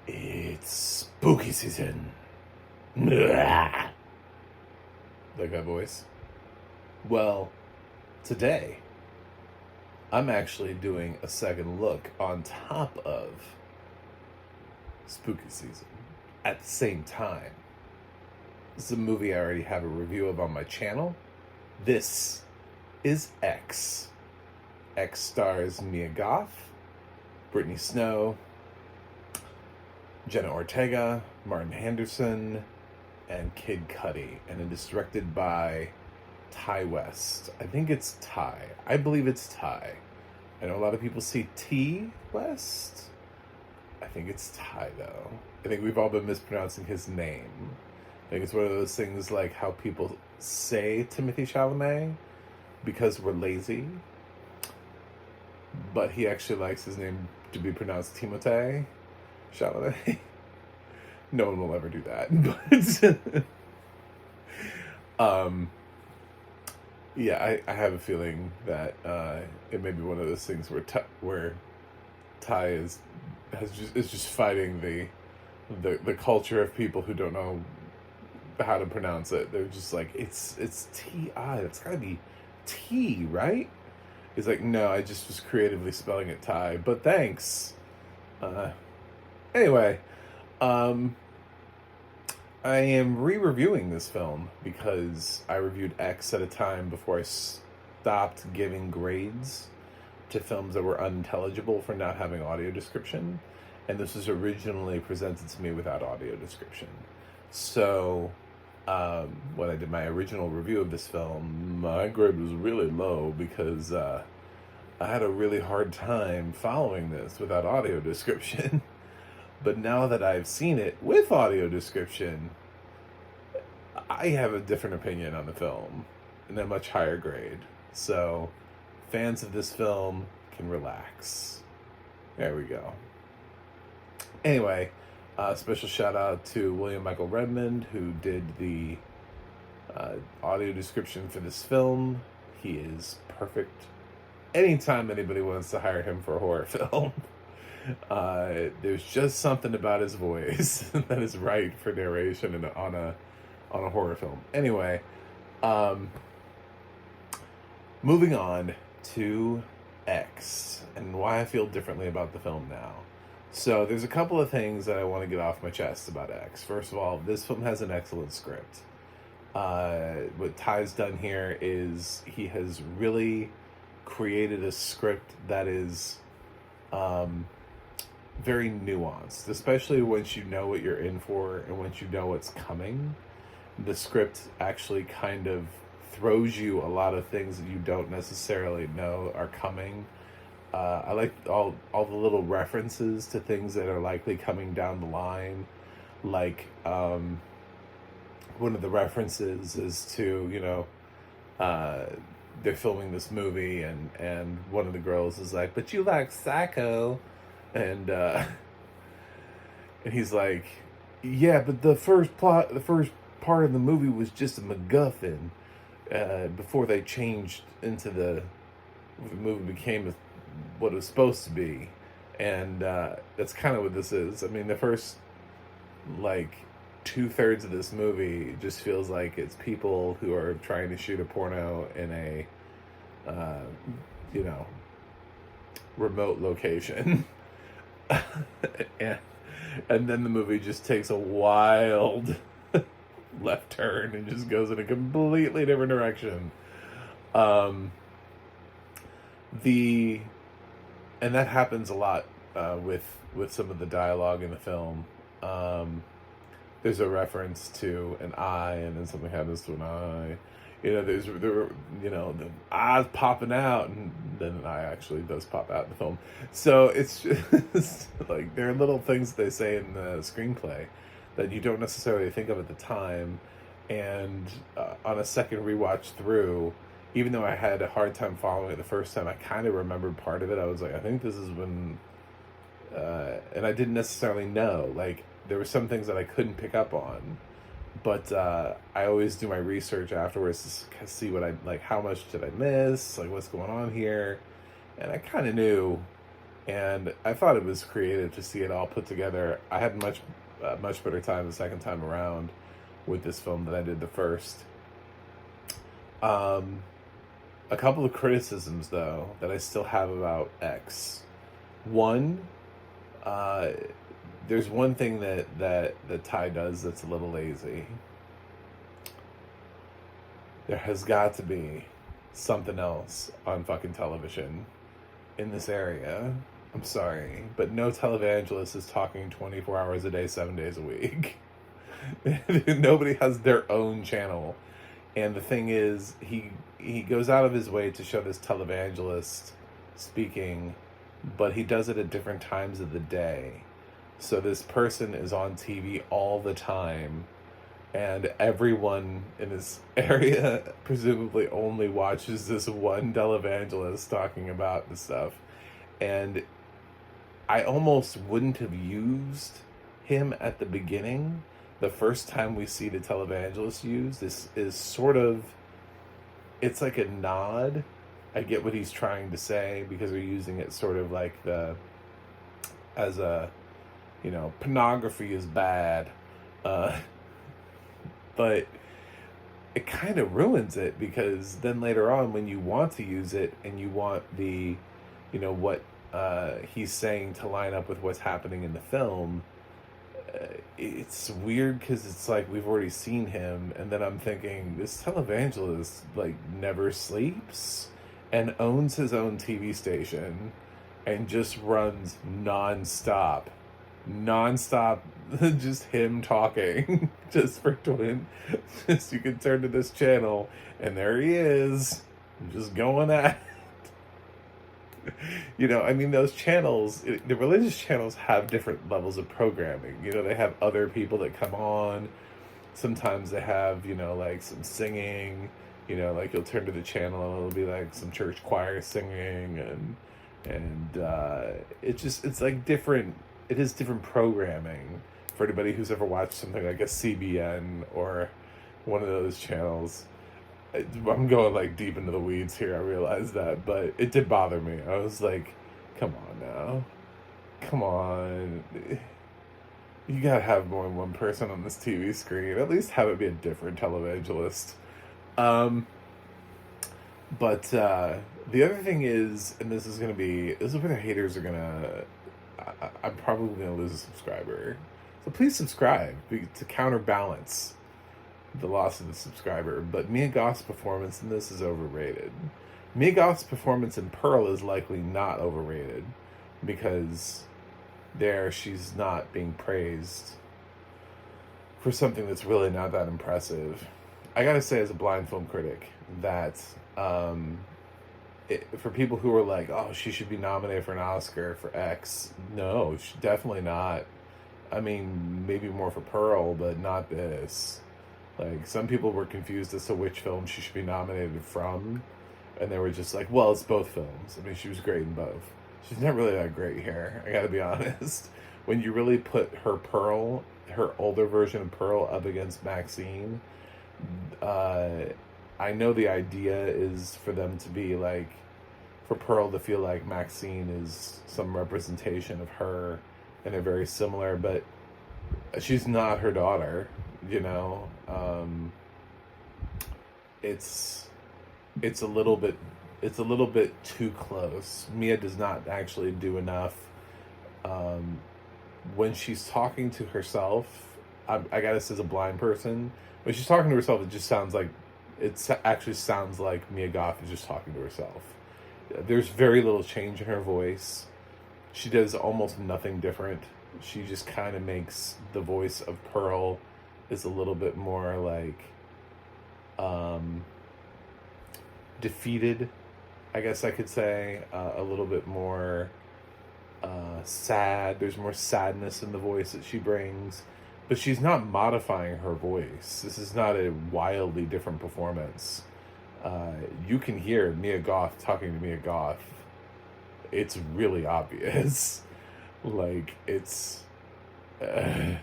It's spooky season. Like that voice. Well, today I'm actually doing a second look on top of spooky season at the same time. This is a movie I already have a review of on my channel. This is X. X stars Mia Goth, Brittany Snow, Jenna Ortega, Martin Henderson, and Kid Cudi. And it is directed by Ty West. I think it's Ty. I believe it's Ty. I know a lot of people see T West. I think it's Ty, though. I think we've all been mispronouncing his name. I think it's one of those things like how people say Timothée Chalamet because we're lazy. But he actually likes his name to be pronounced Timothée Chalamet. No one will ever do that. But yeah, I have a feeling that it may be one of those things where Ty is just fighting the culture of people who don't know how to pronounce it. They're just like, it's T-I. That's gotta be T, right? He's like, no, I just was creatively spelling it Ty, but thanks. Anyway, I am re-reviewing this film because I reviewed X at a time before I stopped giving grades to films that were unintelligible for not having audio description. And this was originally presented to me without audio description. So when I did my original review of this film, my grade was really low because I had a really hard time following this without audio description. But now that I've seen it with audio description, I have a different opinion on the film and a much higher grade. So fans of this film can relax. There we go. Anyway, special shout out to William Michael Redmond, who did the audio description for this film. He is perfect. Anytime anybody wants to hire him for a horror film, there's just something about his voice that is right for narration and on a horror film. Anyway, moving on to X and why I feel differently about the film now. So there's a couple of things that I want to get off my chest about X. First of all, this film has an excellent script. What Ty's done here is he has really created a script that is very nuanced, especially once you know what you're in for and once you know what's coming. The script actually kind of throws you a lot of things that you don't necessarily know are coming. I like all the little references to things that are likely coming down the line. Like, one of the references is to, they're filming this movie and one of the girls is like, but you like Psycho. And he's like, yeah, but the first part of the movie was just a MacGuffin before they changed into the movie became what it was supposed to be. And that's kind of what this is. I mean, the first, 2/3 of this movie just feels like it's people who are trying to shoot a porno in a, remote location. and then the movie just takes a wild left turn and just goes in a completely different direction. And that happens a lot with some of the dialogue in the film. There's a reference to an eye, and then something happens to an eye. The eyes popping out, and then an eye actually does pop out in the film. So it's just like there are little things they say in the screenplay that you don't necessarily think of at the time, and on a second rewatch through, even though I had a hard time following it the first time, I kind of remembered part of it. I was like, I think this is when, and I didn't necessarily know. Like, there were some things that I couldn't pick up on. But I always do my research afterwards to see how much did I miss, what's going on here. And I kind of knew And I thought it was creative to see it all put together. I had much better time the second time around with this film than I did the first. Um, a couple of criticisms though that I still have about X. One, uh, there's one thing that Ty does that's a little lazy. There has got to be something else on fucking television in this area. I'm sorry, but no televangelist is talking 24 hours a day, 7 days a week. Nobody has their own channel. And the thing is, he goes out of his way to show this televangelist speaking, but he does it at different times of the day. So this person is on TV all the time, and everyone in this area presumably only watches this one televangelist talking about the stuff. And I almost wouldn't have used him at the beginning. The first time we see the televangelist used, this is sort of, it's like a nod. I get what he's trying to say because we're using it sort of like as a, pornography is bad. But it kind of ruins it, because then later on when you want to use it and you want the, what he's saying to line up with what's happening in the film, it's weird because it's like we've already seen him, and then I'm thinking this televangelist like never sleeps and owns his own TV station and just runs nonstop, just him talking, just for twin. Just you can turn to this channel and there he is, just going at it. Those channels, the religious channels have different levels of programming. They have other people that come on. Sometimes they have, like some singing, like you'll turn to the channel and it'll be like some church choir singing, and it's like different. It is different programming for anybody who's ever watched something like a CBN or one of those channels. I'm going like deep into the weeds here, I realize that, but it did bother me. I was like, come on now. Come on. You gotta have more than one person on this TV screen. At least have it be a different televangelist. But the other thing is, and this is where the haters are gonna, I'm probably gonna lose a subscriber. So please subscribe to counterbalance the loss of the subscriber. But Mia Goth's performance in this is overrated. Mia Goth's performance in Pearl is likely not overrated, because there she's not being praised for something that's really not that impressive. I gotta say, as a blind film critic, that for people who are like, oh, she should be nominated for an Oscar for X, no, definitely not. I mean, maybe more for Pearl, but not this. Like, some people were confused as to which film she should be nominated from, and they were just like, well, it's both films. I mean, she was great in both. She's not really that great here, I gotta be honest. When you really put her older version of Pearl up against Maxine, I know the idea is for them to be like, for Pearl to feel like Maxine is some representation of her, and they're very similar, but she's not her daughter, it's a little bit too close. Mia does not actually do enough. When she's talking to herself, I gotta say, as a blind person, when she's talking to herself, it actually sounds like Mia Goth is just talking to herself. There's very little change in her voice. She does almost nothing different. She just kind of makes the voice of Pearl is a little bit more like defeated, I guess I could say, a little bit more sad. There's more sadness in the voice that she brings, but she's not modifying her voice. This is not a wildly different performance. You can hear Mia Goth talking to Mia Goth. It's really obvious. Like, it's... and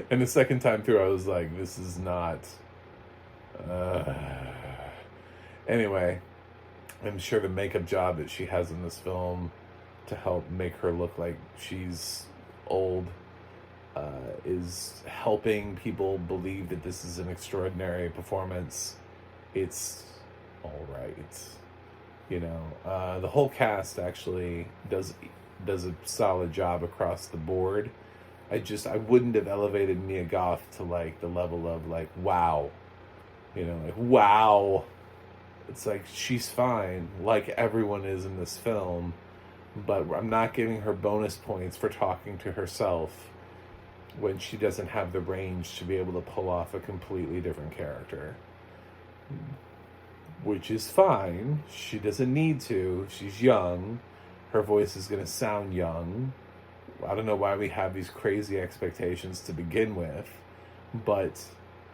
the second time through, I was like, this is not... Anyway, I'm sure the makeup job that she has in this film to help make her look like she's old is helping people believe that this is an extraordinary performance. It's all right. The whole cast actually does a solid job across the board. I wouldn't have elevated Mia Goth to like the level of like wow, like wow. It's like she's fine, like everyone is in this film, but I'm not giving her bonus points for talking to herself when she doesn't have the range to be able to pull off a completely different character. Which is fine. She doesn't need to. She's young. Her voice is going to sound young. I don't know why we have these crazy expectations to begin with, but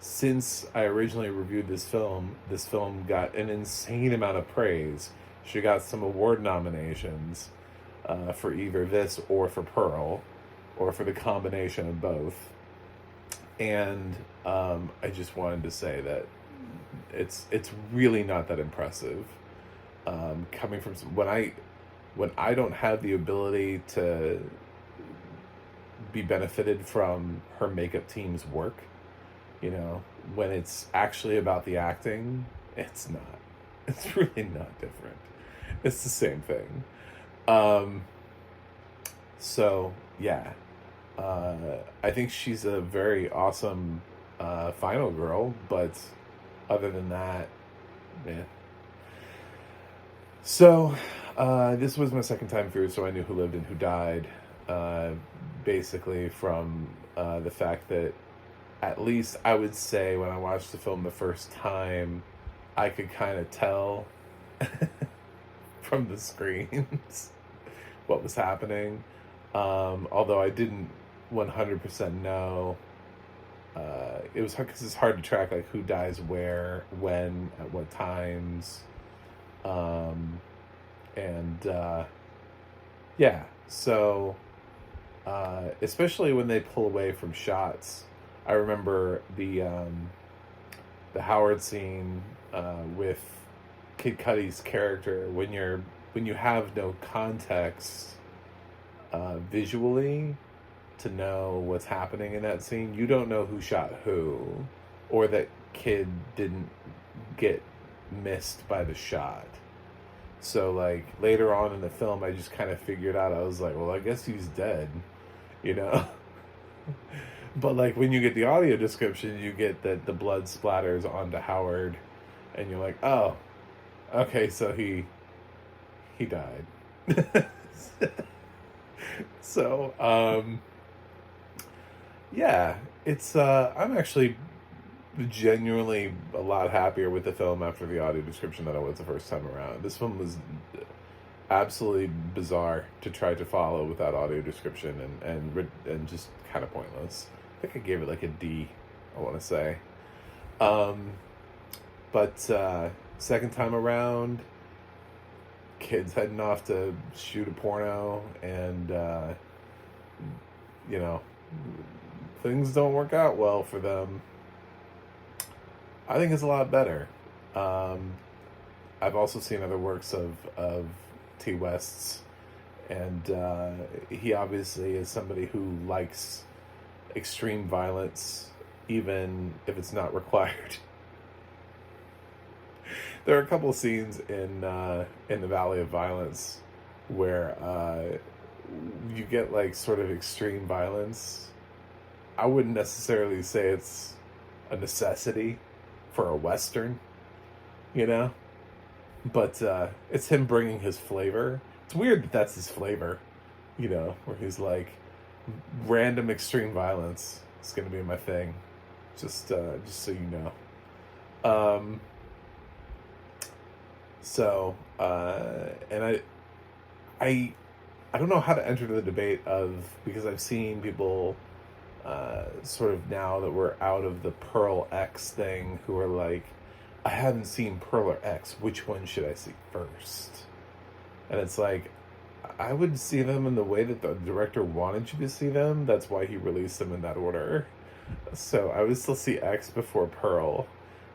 since I originally reviewed this film got an insane amount of praise. She got some award nominations for either this or for Pearl, or for the combination of both. And I just wanted to say that it's really not that impressive. Coming from when I don't have the ability to be benefited from her makeup team's work, when it's actually about the acting, it's not. It's really not different. It's the same thing. So yeah, I think she's a very awesome final girl, but other than that, man. So this was my second time through, so I knew who lived and who died, basically from the fact that, at least I would say when I watched the film the first time, I could kind of tell from the screens what was happening. Although I didn't 100% know. It was hard because it's hard to track like who dies where, when, at what times. Yeah, so especially when they pull away from shots. I remember the Howard scene with Kid Cudi's character, when you have no context visually to know what's happening in that scene. You don't know who shot who, or that Kid didn't get missed by the shot. So like later on in the film, I just kind of figured out, I was like, well, I guess he's dead, But like when you get the audio description, you get that the blood splatters onto Howard, and you're like, oh, okay, so he died. So yeah, it's I'm actually genuinely a lot happier with the film after the audio description than I was the first time around. This one was absolutely bizarre to try to follow without audio description, and just kind of pointless. I think I gave it like a D, I want to say. But second time around, kids heading off to shoot a porno, and things don't work out well for them. I think it's a lot better. I've also seen other works of T. West's, and he obviously is somebody who likes extreme violence, even if it's not required. There are a couple of scenes in the Valley of Violence where you get like sort of extreme violence. I wouldn't necessarily say it's a necessity for a Western, but it's him bringing his flavor. It's weird that that's his flavor, where he's like, random extreme violence is going to be my thing, just so you know. So and I don't know how to enter the debate because I've seen people sort of, now that we're out of the Pearl X thing, who are like, I haven't seen Pearl or X, which one should I see first? And it's like, I would see them in the way that the director wanted you to see them. That's why he released them in that order. So I would still see X before Pearl,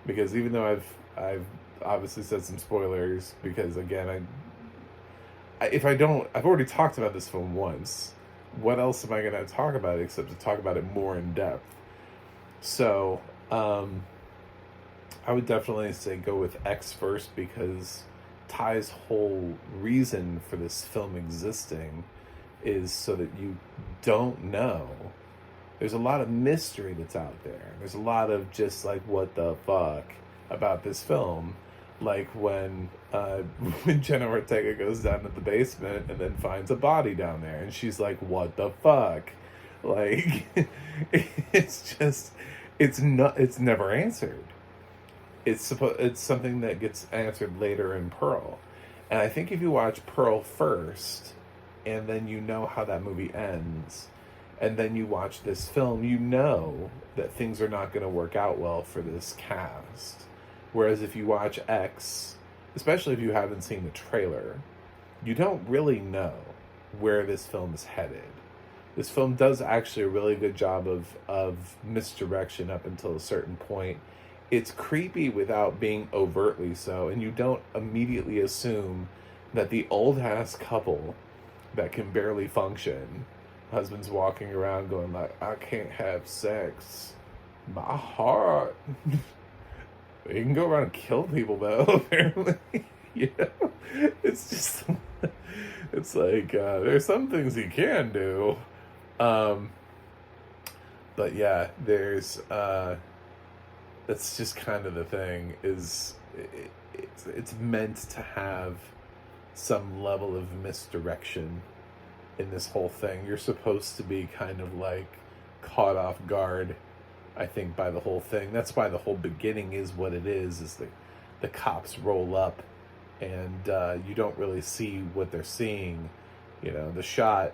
because even though I've obviously said some spoilers because, again, if I don't, I've already talked about this film once. What else am I going to talk about except to talk about it more in depth? So, I would definitely say go with X first, because Ty's whole reason for this film existing is so that you don't know. There's a lot of mystery that's out there. There's a lot of just like, what the fuck about this film. Like when when Jenna Ortega goes down to the basement and then finds a body down there, and she's like, what the fuck? Like, it's never answered. It's something that gets answered later in Pearl. And I think if you watch Pearl first, and then you know how that movie ends, and then you watch this film, you know that things are not going to work out well for this cast. Whereas if you watch X, especially if you haven't seen the trailer, you don't really know where this film is headed. This film does actually a really good job of misdirection up until a certain point. It's creepy without being overtly so, and you don't immediately assume that the old-ass couple that can barely function, husband's walking around going like, I can't have sex. My heart. You can go around and kill people, though, apparently. You know? It's just, it's like, there's some things you can do. But yeah, there's, that's just kind of the thing, is it's meant to have some level of misdirection in this whole thing. You're supposed to be kind of like caught off guard, I think, by the whole thing. That's why the whole beginning is what it is the cops roll up and you don't really see what they're seeing. You know, the shot,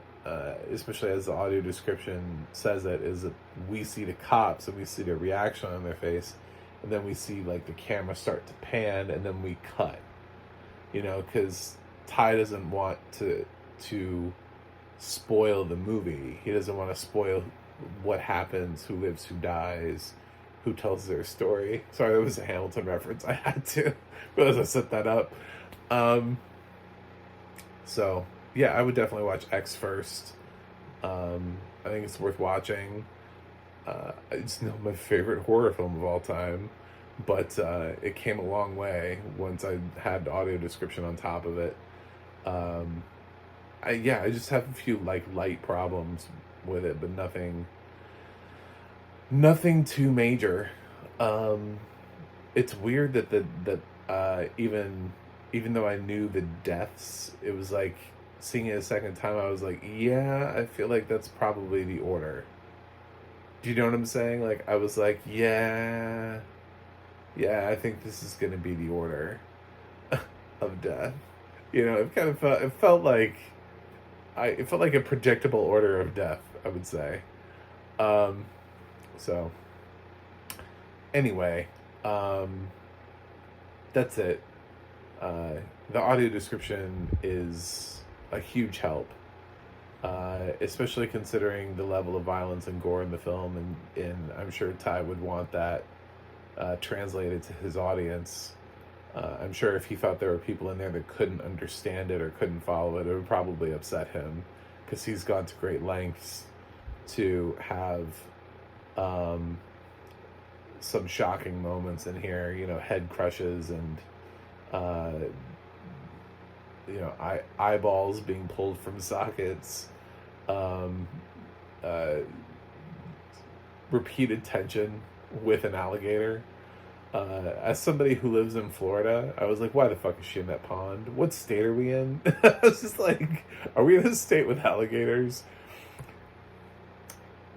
especially as the audio description says it, is that we see the cops and we see their reaction on their face, and then we see like the camera start to pan, and then we cut. You know, because Ty doesn't want to spoil the movie. He doesn't want to spoil what happens, who lives, who dies, who tells their story. Sorry, that was a Hamilton reference. I had to, realize I set that up. So yeah, I would definitely watch X first. I think it's worth watching. It's not my favorite horror film of all time, but it came a long way once I had the audio description on top of it. I just have a few like light problems with it, but nothing too major. It's weird that even though I knew the deaths, it was like seeing it a second time, I was like, yeah, I feel like that's probably the order. Do you know what I'm saying? Like, I was like, yeah, I think this is gonna be the order of death. You know, it felt like a predictable order of death, I would say. So anyway, that's it. The audio description is a huge help, especially considering the level of violence and gore in the film, and I'm sure Ty would want that translated to his audience. I'm sure if he thought there were people in there that couldn't understand it or couldn't follow it, it would probably upset him, because he's gone to great lengths to have some shocking moments in here, you know, head crushes and eyeballs being pulled from sockets, repeated tension with an alligator. As somebody who lives in Florida, I was like, why the fuck is she in that pond? What state are we in? I was just like, are we in a state with alligators?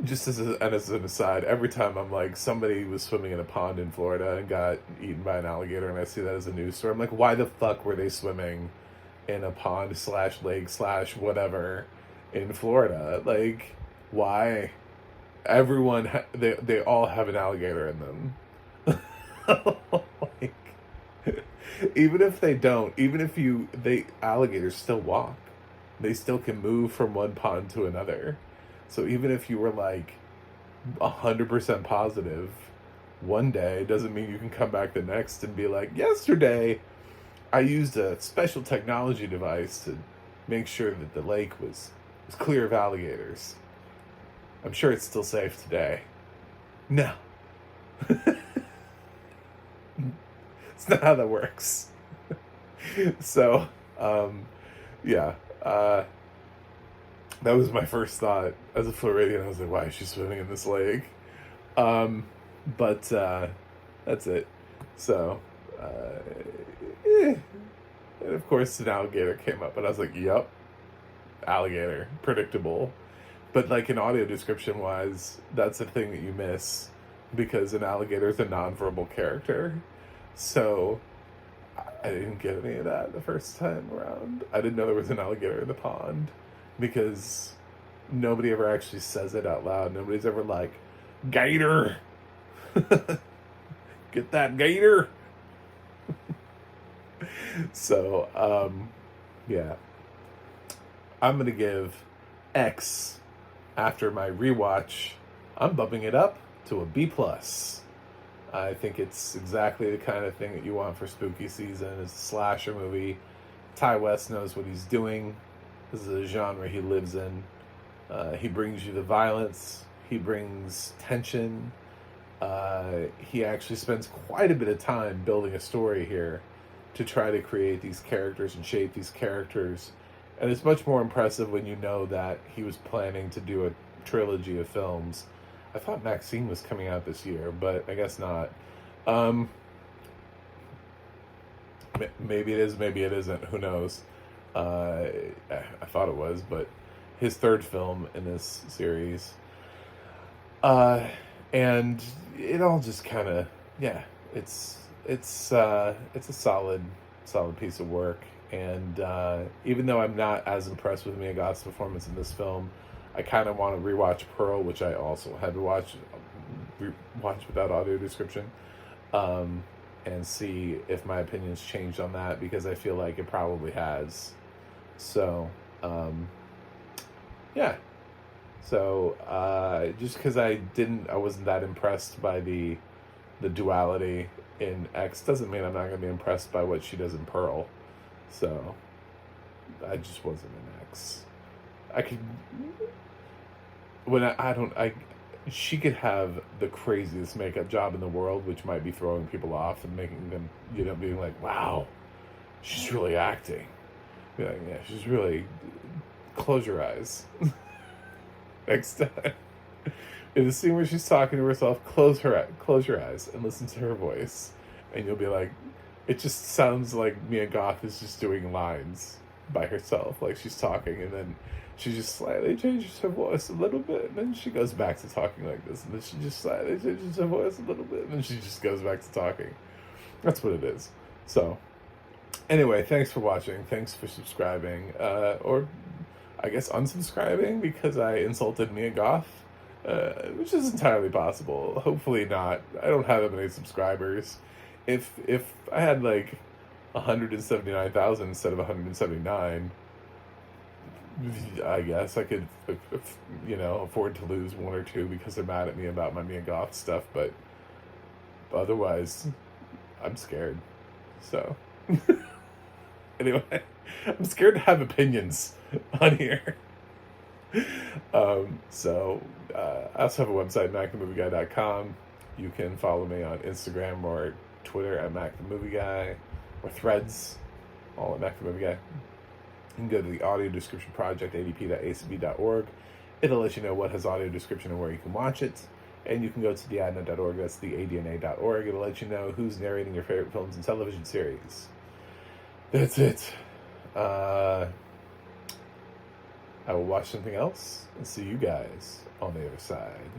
Just as an aside, every time I'm like, somebody was swimming in a pond in Florida and got eaten by an alligator, and I see that as a news story, I'm like, why the fuck were they swimming in a pond / lake / whatever in Florida? Like, why? Everyone, they all have an alligator in them. Like, even if they don't, alligators still walk. They still can move from one pond to another. So even if you were like 100% positive one day doesn't mean you can come back the next and be like, yesterday I used a special technology device to make sure that the lake was clear of alligators. I'm sure it's still safe today. No. It's not how that works. So, yeah. That was my first thought as a Floridian. I was like, why is she swimming in this lake? But that's it. So, and of course, an alligator came up, and I was like, yep, alligator, predictable. But like in audio description wise, that's the thing that you miss, because an alligator is a nonverbal character. So I didn't get any of that the first time around. I didn't know there was an alligator in the pond, because nobody ever actually says it out loud. Nobody's ever like, gator! Get that gator! So, yeah. I'm going to give X, after my rewatch, I'm bumping it up to a B+. I think it's exactly the kind of thing that you want for spooky season. It's a slasher movie. Ty West knows what he's doing. This is a genre he lives in. He brings you the violence. He brings tension. He actually spends quite a bit of time building a story here to try to create these characters and shape these characters. And it's much more impressive when you know that he was planning to do a trilogy of films. I thought Maxine was coming out this year, but I guess not. Maybe it is, maybe it isn't. Who knows? I thought it was, but his third film in this series. And it all just kind of, yeah, it's a solid piece of work. And even though I'm not as impressed with Mia Goth's performance in this film, I kind of want to rewatch Pearl, which I also had to watch without audio description, and see if my opinion's changed on that, because I feel like it probably has. So, yeah. So, just because I wasn't that impressed by the duality in X doesn't mean I'm not going to be impressed by what she does in Pearl. So, I just wasn't in X. She could have the craziest makeup job in the world, which might be throwing people off and making them, being like, wow, she's really acting. Be like, yeah, she's really, close your eyes. Next time. In the scene where she's talking to herself, close your eyes and listen to her voice. And you'll be like, it just sounds like Mia Goth is just doing lines by herself, like she's talking, and then she just slightly changes her voice a little bit, and then she goes back to talking like this, and then she just slightly changes her voice a little bit, and then she just goes back to talking. That's what it is. So, anyway, thanks for watching. Thanks for subscribing, or I guess unsubscribing because I insulted Mia Goth, which is entirely possible. Hopefully not. I don't have that many subscribers. If I had like 179,000 instead of 179, I guess I could, afford to lose one or two because they're mad at me about my Mia Goth stuff. But otherwise, I'm scared. So, anyway, I'm scared to have opinions on here. I also have a website, macthemovieguy.com. You can follow me on Instagram or Twitter at macthemovieguy, or Threads, all at macthemovieguy. You can go to the audio description project, adp.acb.org. It'll let you know what has audio description and where you can watch it. And you can go to theadna.org, that's theadna.org. It'll let you know who's narrating your favorite films and television series. That's it. I will watch something else and see you guys on the other side.